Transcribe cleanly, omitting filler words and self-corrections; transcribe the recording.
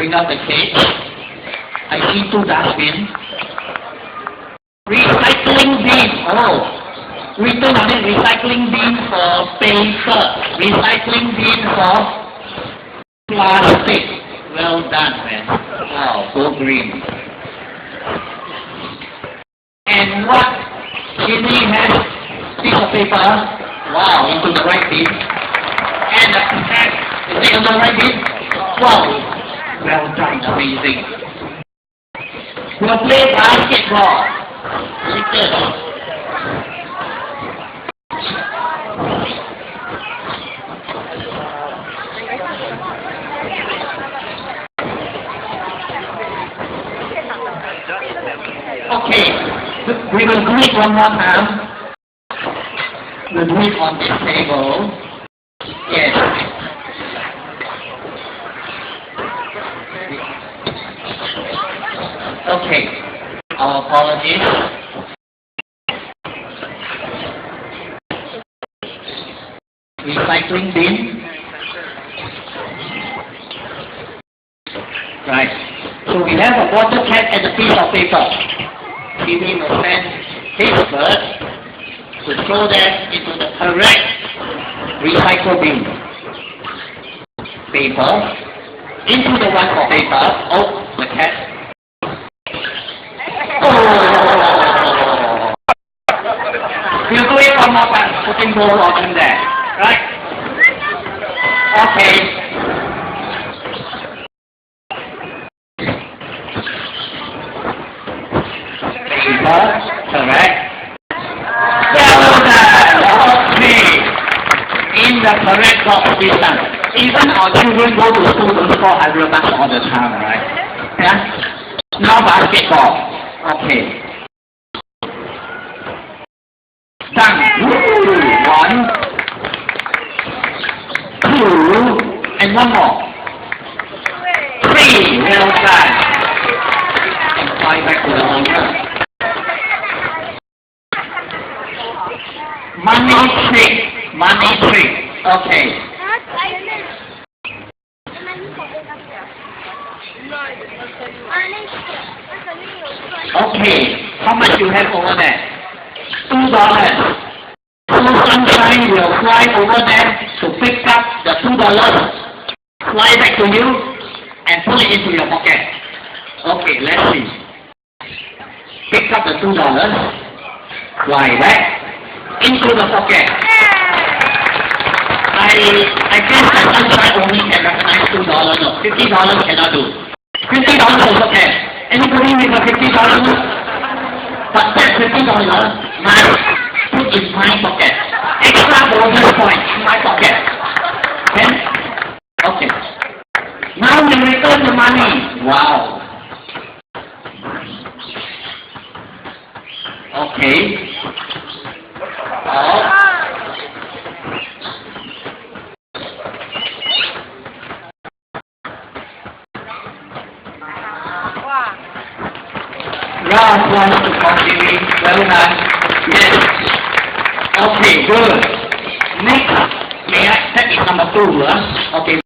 bring out the cage. I see 2 dustbins. Recycling bin. Oh, written on it, recycling bin for paper. Recycling bin for plastic. Well done, man. Wow, so green. And what Jimmy has piece of paper. Wow, into the right bin. And the cat, is it on the right bin? Wow. Well done, amazing. We'll play basketball. Okay, we will do it one more time. We'll do it on this table. Yes. Okay, our apologies. Recycling bin. Right. So we have a water can and a piece of paper. Jimmy will send his bird to throw them into the correct recycle bin. Paper. Into the one for paper. Oh, the cat. Oh! We'll do it one more time, putting both of them there. Right? Okay. Paper, correct. Well done! Okay. In the correct box this time. Even our children go to school to score 100 bucks all the time, right? Yeah? Now basketball. Okay. Done. 1, 2, and one more. 3. Well done. And fly back to the owner. Money trick. Money trick. Okay. Okay. How much you have over there? $2. So Sunshine will fly over there to pick up the $2, fly back to you, and put it into your pocket. Okay, let's see. Pick up the $2, fly back into the pocket. I guess that Sunshine only can recognize $2. No, $50 cannot do. $50 also can. Anybody with a $50? But that $50 must put in my pocket. Extra bonus point in my pocket. Okay? Okay. Now we return the money. Wow. Okay. Oh. Round 1 to Kor Chee Wee. Well done. Yes. Okay, good. Next, may I set it number 2, huh? Okay.